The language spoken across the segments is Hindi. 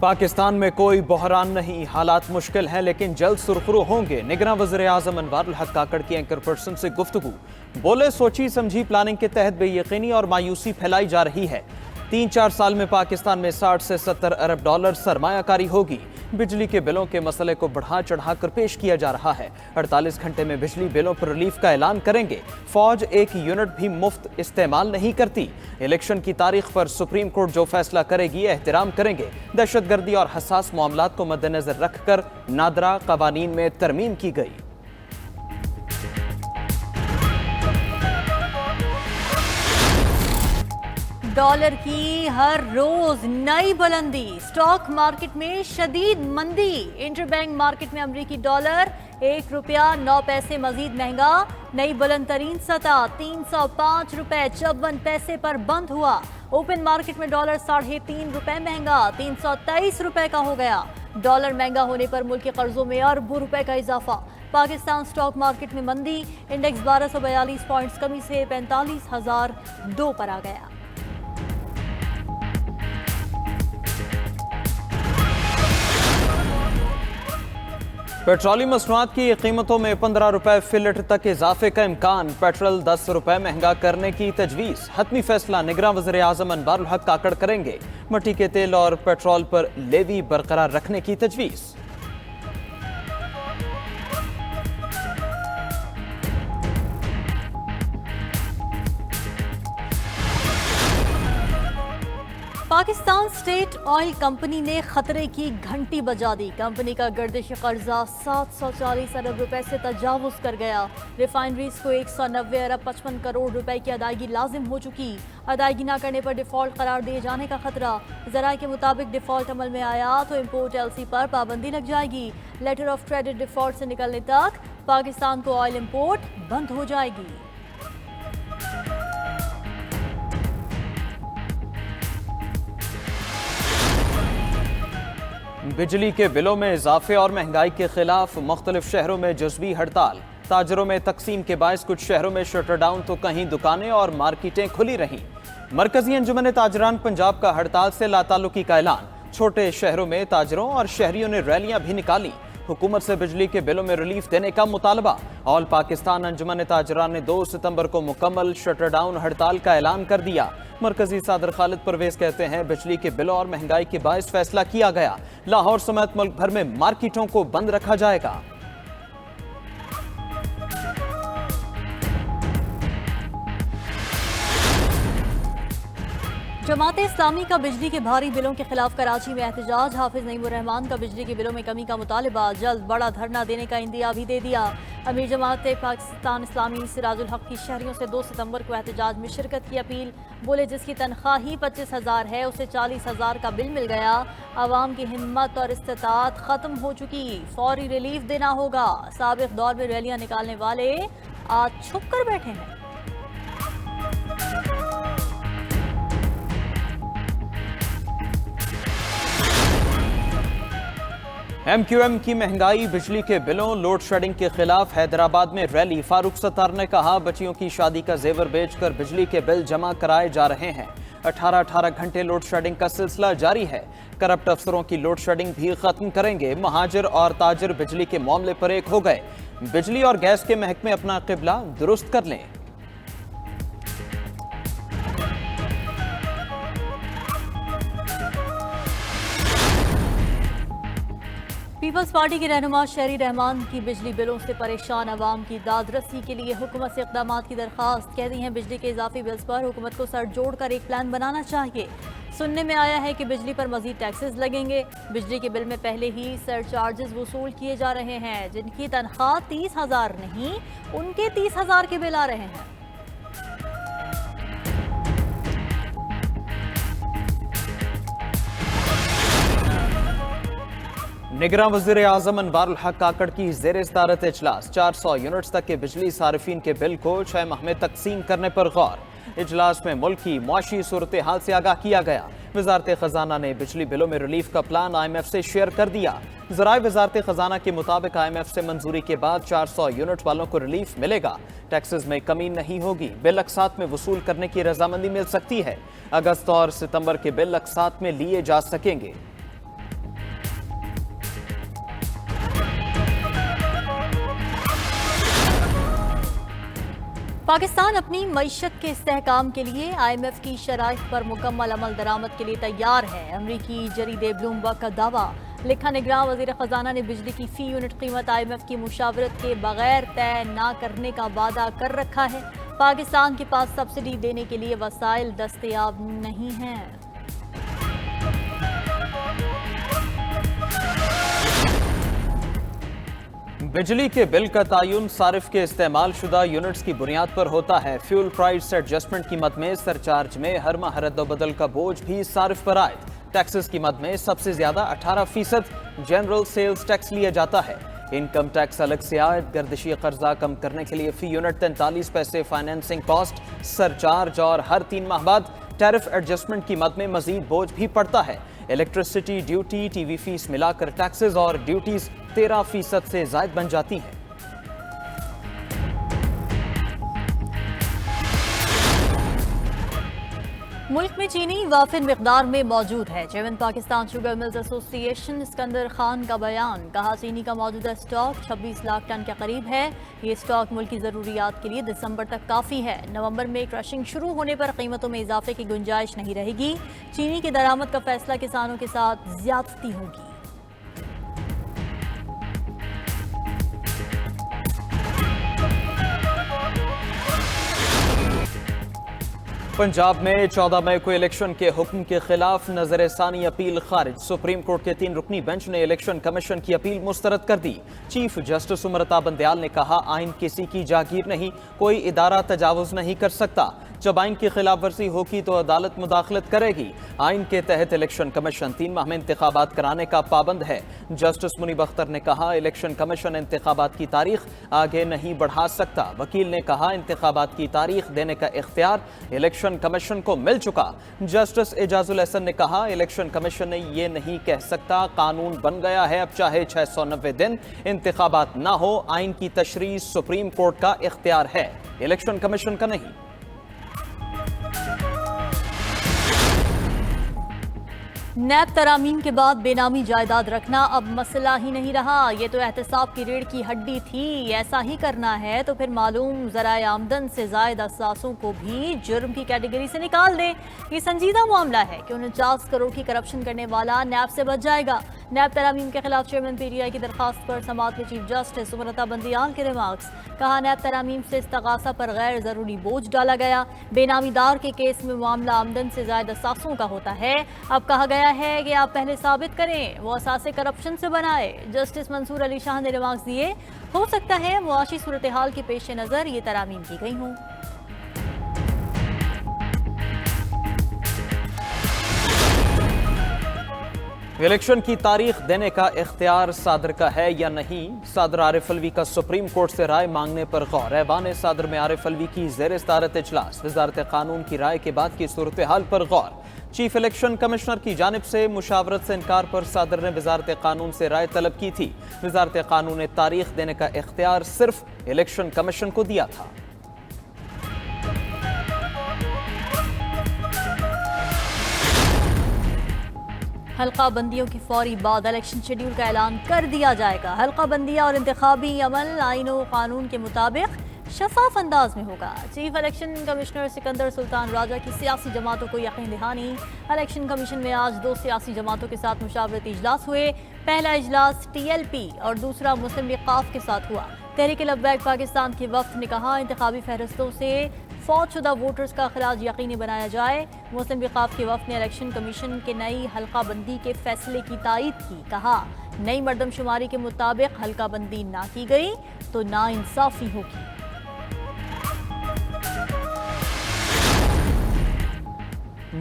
पाकिस्तान में कोई बहरान नहीं, हालात मुश्किल हैं लेकिन जल्द सुरखरू होंगे। निगरान वज़ीर-ए-आज़म अनवारुल हक काकड़ की एंकर पर्सन से गुफ्तगू। बोले सोची समझी प्लानिंग के तहत बेयकीनी और मायूसी फैलाई जा रही है। 3-4 साल में पाकिस्तान में 60 से 70 अरब डॉलर सरमायाकारी होगी। बिजली के बिलों के मसले को बढ़ा चढ़ाकर पेश किया जा रहा है। 48 घंटे में बिजली बिलों पर रिलीफ का ऐलान करेंगे। फौज एक यूनिट भी मुफ्त इस्तेमाल नहीं करती। इलेक्शन की तारीख पर सुप्रीम कोर्ट जो फैसला करेगी एहतराम करेंगे। दहशतगर्दी और हसास मामलात को मद्देनजर रखकर नादरा कवानीन में तरमीम की गई। डॉलर की हर रोज नई बुलंदी, स्टॉक मार्केट में शदीद मंदी। इंटरबैंक मार्केट में अमरीकी डॉलर 1 रुपया 9 पैसे मजीद महंगा। नई बुलंद तरीन सतह 305 रुपए 54 पैसे पर बंद हुआ। ओपन मार्केट में डॉलर 3.5 रुपए महंगा 323 रुपए का हो गया। डॉलर महंगा होने पर मुल्क के कर्जों में अरबों रुपए का इजाफा। पाकिस्तान स्टॉक मार्केट में मंदी, इंडेक्स 1242 पॉइंट्स कमी से 45,002 पर आ गया। पेट्रोलियम मसनूआत की कीमतों में 15 रुपए फी लीटर तक इजाफे का इम्कान। पेट्रोल 10 रुपए महंगा करने की तजवीज़। हतमी फैसला निगरान वज़ीर-ए-आज़म अनवारुल हक काकड़ करेंगे। मिट्टी के तेल और पेट्रोल पर लेवी बरकरार रखने की तजवीज़। पाकिस्तान स्टेट ऑयल कंपनी ने खतरे की घंटी बजा दी। कंपनी का गर्दिश कर्जा 740 अरब रुपए से तजावुज कर गया। रिफाइनरीज को 190 अरब 55 करोड़ रुपए की अदायगी लाजिम हो चुकी। अदायगी न करने पर डिफॉल्ट करार दिए जाने का खतरा। जराये के मुताबिक डिफॉल्ट अमल में आया तो इम्पोर्ट एलसी पर पाबंदी लग जाएगी। लेटर ऑफ क्रेडिट डिफॉल्ट से निकलने तक पाकिस्तान को ऑयल इम्पोर्ट बंद हो जाएगी। बिजली के बिलों में इजाफे और महंगाई के खिलाफ मुख्तलिफ शहरों में जुज़वी हड़ताल। ताजरों में तकसीम के बायस कुछ शहरों में शटर डाउन तो कहीं दुकानें और मार्केटें खुली रहीं। मरकजी अंजुमन ताजरान पंजाब का हड़ताल से लाताल्लुकी का ऐलान। छोटे शहरों में ताजरों और शहरियों ने रैलियां भी निकाली। हुकूमत से बिजली के बिलों में रिलीफ देने का मुतालबा। ऑल पाकिस्तान अंजुमन ताजरान ने 2 सितंबर को मुकम्मल शटर डाउन हड़ताल का ऐलान कर दिया। मरकजी सदर खालिद परवेज कहते हैं बिजली के बिलों और महंगाई के बायस फैसला किया गया। लाहौर समेत मुल्क भर में मार्केटों को बंद रखा जाएगा। जमात इस्लामी का बिजली के भारी बिलों के खिलाफ कराची में एहतजाज। हाफिज नईमुर रहमान का बिजली के बिलों में कमी का मुतालबा। जल्द बड़ा धरना देने का इंदिया भी दे दिया। अमीर जमात पाकिस्तान इस्लामी सिराजुल हक की शहरियों से 2 सितंबर को एहतजाज में शिरकत की अपील। बोले जिसकी तनख्वाह ही 25,000 है उसे 40,000 का बिल मिल गया। आवाम की हिम्मत और इस्तिताअत खत्म हो चुकी, फौरी रिलीफ देना होगा। साबिक दौर में रैलियां निकालने वाले आज छुप कर बैठे हैं। MQM की महंगाई, बिजली के बिलों, लोड शेडिंग के खिलाफ हैदराबाद में रैली। फारूक सत्तार ने कहा बच्चियों की शादी का जेवर बेचकर बिजली के बिल जमा कराए जा रहे हैं। 18-18 घंटे लोड शेडिंग का सिलसिला जारी है। करप्ट अफसरों की लोड शेडिंग भी खत्म करेंगे। महाजिर और ताजिर बिजली के मामले पर एक हो गए। बिजली और गैस के महकमे अपना किबला दुरुस्त कर लें। पीपल्स पार्टी के रहनुमा शहरी रहमान की बिजली बिलों से परेशान अवाम की दादरसी के लिए हुकूमत से इक़दामात की दरख्वास्त। कहती हैं बिजली के इजाफी बिल्स पर हुकूमत को सर जोड़कर एक प्लान बनाना चाहिए। सुनने में आया है कि बिजली पर मजीद टैक्सेस लगेंगे। बिजली के बिल में पहले ही सरचार्जेस वसूल किए जा रहे हैं। जिनकी तनख्वाह 30,000 नहीं उनके 30,000 के बिल आ रहे हैं। निगरान वज़ीर-ए-आज़म अनवारुल हक काकड़ की ज़ेर सदारत इजलास। 400 यूनिट्स तक के बिजली सारिफीन के बिल को 6 माह में तकसीम करने पर गौर। इजलास में मुल्क की मुआशी सूरत हाल से आगाह किया गया। वज़ारत ख़जाना ने बिजली बिलों में रिलीफ का प्लान IMF से शेयर कर दिया। ज़राए वज़ारत ख़जाना के मुताबिक IMF से मंजूरी के बाद 400 यूनिट वालों को रिलीफ मिलेगा। टैक्सेस में कमी नहीं होगी। बिल अक़सात में वसूल करने की रजामंदी मिल सकती है। अगस्त और सितंबर के बिल अक़सात में लिए जा सकेंगे। पाकिस्तान अपनी मईशत के इस्तेहकाम के लिए IMF की शराइत पर मुकम्मल अमल दरामद के लिए तैयार है। अमरीकी जरीदे ब्लूमबर्ग का दावा। लिखा निगरान वज़ीर ख़जाना ने बिजली की फ़ी यूनिट कीमत IMF की मुशावरत के बगैर तय न करने का वादा कर रखा है। पाकिस्तान के पास सब्सिडी देने के लिए वसाइल दस्तयाब नहीं हैं। बिजली के बिल का तयन सारिफ के इस्तेमाल शुदा यूनिट्स की बुनियाद पर होता है। फ्यूल प्राइस एडजस्टमेंट की मद में सरचार्ज में हर माह रद्द-बदल का बोझ भी सारिफ पर आए। टैक्सेस की मद में सबसे ज्यादा 18% जनरल सेल्स टैक्स लिया जाता है। इनकम टैक्स अलग से आए। गर्दिशी कर्जा कम करने के लिए फी यूनिट 43 पैसे फाइनेंसिंग कॉस्ट सरचार्ज और हर 3 माह बाद टैरिफ एडजस्टमेंट की मद में मजीद बोझ भी पड़ता है। इलेक्ट्रिसिटी ड्यूटी, टीवी फीस मिलाकर टैक्सेस और ड्यूटीज 13% से जायद बन जाती हैं। मुल्क में चीनी वाफिर मिकदार में मौजूद है। Chairman Pakistan sugar mills association Sikandar Khan का बयान। कहा, चीनी का मौजूदा स्टॉक 26 लाख टन के करीब है। ये स्टॉक मुल्क की ज़रूरियात के लिए दिसंबर तक काफ़ी है। नवंबर में क्रशिंग शुरू होने पर कीमतों में इजाफे की गुंजाइश नहीं रहेगी। चीनी की दरामद का फैसला किसानों के साथ ज्यादती होगी। पंजाब में 14 मई को इलेक्शन के हुक्म के खिलाफ नजरसानी अपील खारिज। सुप्रीम कोर्ट के 3 रुकनी बेंच ने इलेक्शन कमीशन की अपील मुस्तरद कर दी। चीफ जस्टिस उमरता बंदयाल ने कहा, आइन किसी की जागीर नहीं, कोई इदारा तजावुज नहीं कर सकता। जब आइन की खिलाफ वर्जी होगी तो अदालत मुदाखलत करेगी। आइन के तहत इलेक्शन कमीशन 3 माह में इंतखाबात कराने का पाबंद है। जस्टिस मुनीब अख्तर ने कहा, इलेक्शन कमीशन इंतखाबात की तारीख आगे नहीं बढ़ा सकता। वकील ने कहा, इंतखाबात की तारीख देने का इख्तियार इलेक्शन कमीशन को मिल चुका। जस्टिस एजाजुल एहसन ने कहा, इलेक्शन कमीशन ने यह नहीं कह सकता कानून बन गया है, अब चाहे 690 दिन इंतखाबात ना हो। आइन की तशरीह सुप्रीम कोर्ट का इख्तियार है, इलेक्शन कमीशन का नहीं। नैब तरामीम के बाद बेनामी जायदाद रखना अब मसला ही नहीं रहा। ये तो एहतसाब की रीढ़ की हड्डी थी। ऐसा ही करना है तो फिर मालूम ज़राए आमदन से ज़ायद असासों को भी जुर्म की कैटेगरी से निकाल दे। ये संजीदा मामला है कि 49 करोड़ की करप्शन करने वाला नैब से बच जाएगा। नैब तरामीम के खिलाफ चेयरमैन PTI की दरखास्त पर समाअत में चीफ जस्टिस उमरता बंदयाल के रिमार्क्स। कहा, नैब तरामीम से इस्तगासा पर गैर जरूरी बोझ डाला गया। बेनामीदार के केस में मामला आमदन से ज्यादा असासों का होता है। अब कहा गया है कि आप पहले साबित करें वो असासे करप्शन से बनाए। जस्टिस मंसूर अली शाह ने रिमार्क्स दिए, हो सकता है मुआशी सूरत हाल के पेश नजर ये तरामीम की गई हों। इलेक्शन की तारीख देने का इख्तियार सादर का है या नहीं। सादर आरिफ अलवी का सुप्रीम कोर्ट से राय मांगने पर गौर। ऐवान सादर में आरिफ अलवी की ज़ेर सदारत इजलास। वजारत कानून की राय के बाद की सूरत हाल पर गौर। चीफ इलेक्शन कमिश्नर की जानिब से मुशावरत से इनकार पर सादर ने वजारत कानून से राय तलब की थी। वजारत कानून ने तारीख देने का इख्तियार सिर्फ इलेक्शन कमीशन को दिया था। हल्का बंदियों की फौरी बाद इलेक्शन शेड्यूल का ऐलान कर दिया जाएगा। हल्का बंदियां और इंतखाबी अमल आईन व कानून के मुताबिक शफाफ अंदाज में होगा। Chief election commissioner Sikandar Sultan Raja की सियासी जमातों को यकीन दहानी। इलेक्शन कमीशन में आज 2 सियासी जमातों के साथ मुशावरती इजलास हुए। पहला इजलास TLP और दूसरा मुस्लिम लीग काफ के साथ हुआ। तहरीक लब्बैक पाकिस्तान के वफ्द ने कहा, इंतखाबी फहरिस्तों से फौजशुदा वोटर्स का खिराज यकीनी बनाया जाए। मुस्लिम लीग काफ के वफ्द ने इलेक्शन कमीशन के नई हल्का बंदी के फैसले की तायद की। कहा, नई मर्दमशुमारी के मुताबिक हल्का बंदी ना की गई तो नाइंसाफी होगी।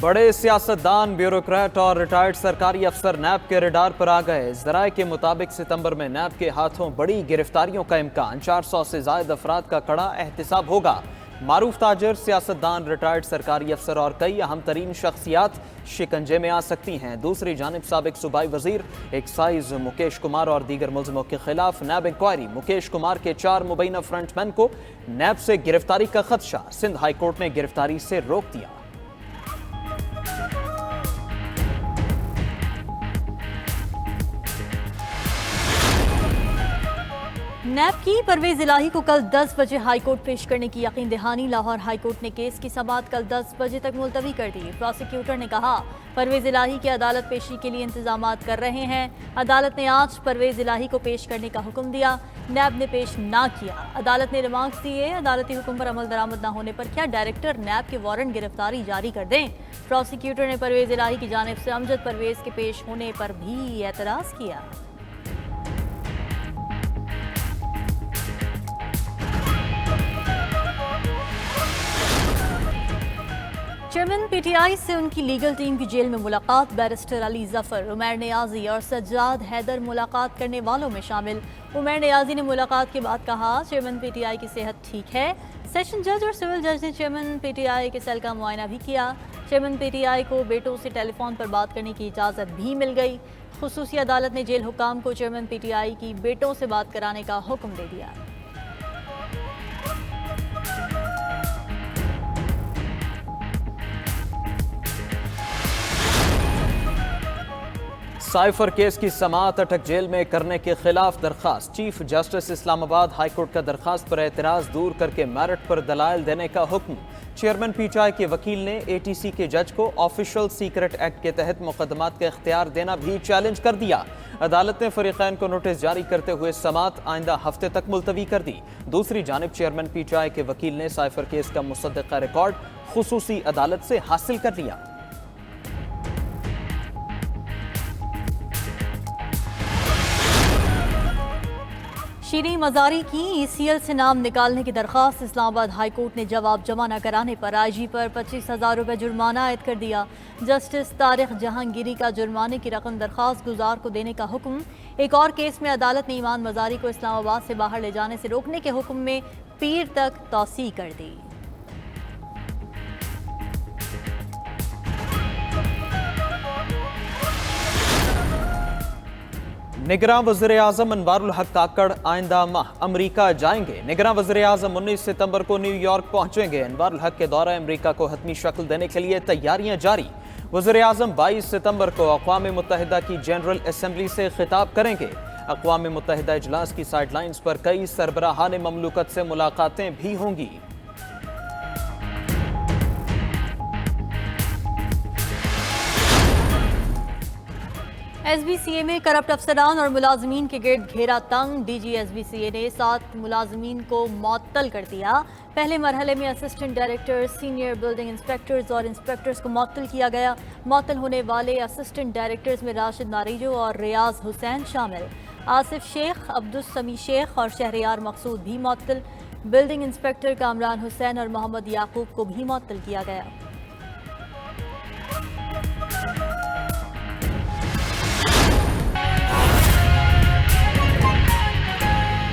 बड़े सियासतदान, ब्यूरोक्रेट और रिटायर्ड सरकारी अफसर नैब के रडार पर आ गए। जराये के मुताबिक सितंबर में नैब के हाथों बड़ी गिरफ्तारियों का इम्कान। 400 से ज्यादा अफराद का कड़ा एहतिसाब होगा। मारूफ ताजर, सियासतदान, रिटायर्ड सरकारी अफसर और कई अहम तरीन शख्सियात शिकंजे में आ सकती हैं। दूसरी जानिब साबिक सूबाई वजीर एक्साइज मुकेश कुमार और दीगर मुलजिमों के खिलाफ नैब इंक्वायरी। मुकेश कुमार के 4 मुबैना फ्रंटमैन को नैब से गिरफ्तारी का खदशा। सिंध हाईकोर्ट ने गिरफ्तारी से रोक दिया। नैब की परवेज इलाही को कल 10 बजे हाईकोर्ट पेश करने की यकीन दहानी। लाहौर हाईकोर्ट ने केस की समाअत कल 10 बजे तक मुलतवी कर दी। प्रोसिक्यूटर ने कहा परवेज इलाही की अदालत पेशी के लिए इंतजामात कर रहे हैं। अदालत ने आज परवेज इलाही को पेश करने का हुक्म दिया। नैब ने पेश ना किया। अदालत ने रिमार्क्स दिए। अदालती हुक्म पर अमल दरामद न होने पर क्या डायरेक्टर नैब के वारंट गिरफ्तारी जारी कर दें। प्रोसिक्यूटर ने परवेज इलाही की जानिब से अमजद परवेज के पेश होने पर भी एतराज किया। चेयरमैन पीटीआई से उनकी लीगल टीम की जेल में मुलाकात। बैरिस्टर अली जफर, उमैर नियाजी और सज्जाद हैदर मुलाकात करने वालों में शामिल। उमैर नियाजी ने मुलाकात के बाद कहा चेयरमैन पीटीआई की सेहत ठीक है। सेशन जज और सिविल जज ने चेयरमैन पीटीआई के सेल का मुआयना भी किया। चेयरमैन पीटीआई को बेटों से टेलीफोन पर बात करने की इजाज़त भी मिल गई। खुसूसी अदालत ने जेल हुकाम को चेयरमैन पीटीआई की बेटों से बात कराने का हुक्म दे दिया। साइफर केस की समाअत अटक जेल में करने के खिलाफ दरखास्त। चीफ जस्टिस इस्लामाबाद हाईकोर्ट का दरखास्त पर एतराज दूर करके मेरिट पर दलाइल देने का हुक्म। चेयरमैन पीटीआई के वकील ने एटीसी के जज को ऑफिशियल सीक्रेट एक्ट के तहत मुकदमात का इख्तियार देना भी चैलेंज कर दिया। अदालत ने फरीकैन को नोटिस जारी करते हुए समाअत आइंदा हफ्ते तक मुलतवी कर दी। दूसरी जानिब चेयरमैन पीटीआई के वकील ने साइफर केस का मुसद्दक़ा रिकॉर्ड खुसूसी अदालत से हासिल कर लिया। शीरी मजारी की ईसीएल से नाम निकालने की दरखास्त। इस्लामाबाद हाईकोर्ट ने जवाब जमा न कराने पर आईजी पर 25,000 रुपये जुर्माना आयद कर दिया। जस्टिस तारिक जहांगीरी का जुर्माने की रकम दरखास्त गुजार को देने का हुक्म। एक और केस में अदालत ने ईमान मजारी को इस्लामाबाद से बाहर ले जाने से रोकने के हुक्म में पीर तक तौसी कर दी। निगरां वज़ीर-ए-आज़म अनवारुल हक काकड़ आइंदा माह अमरीका जाएंगे। निगरां वज़ीर-ए-आज़म 19 सितंबर को न्यूयॉर्क पहुंचेंगे। अनवारुल हक के दौरा अमरीका को हतमी शक्ल देने के लिए तैयारियां जारी। वज़ीर-ए-आज़म 22 सितंबर को अक़वाम मुत्तहिदा की जनरल असम्बली से खिताब करेंगे। अक़वाम मुत्तहिदा इजलास की साइडलाइंस पर कई सरबराहान ममलूकत से मुलाकातें भी होंगी। एसबीसीए में करप्ट अफसरान और मुलाजमीन के गिर्द घेरा तंग। डीजी एसबीसीए ने 7 मुलाजमीन को मुअत्तल कर दिया। पहले मरहले में assistant directors, senior building inspectors और इंस्पेक्टर्स को मुअत्तल किया गया। मुअत्तल होने वाले असिस्टेंट डायरेक्टर्स में राशिद नारिजो और रियाज हुसैन शामिल। आसिफ शेख, अब्दुस समी शेख और शहरियार मकसूद भी मुअत्तल। बिल्डिंग इंस्पेक्टर कामरान हुसैन और मोहम्मद याकूब को भी मुअत्तल किया गया।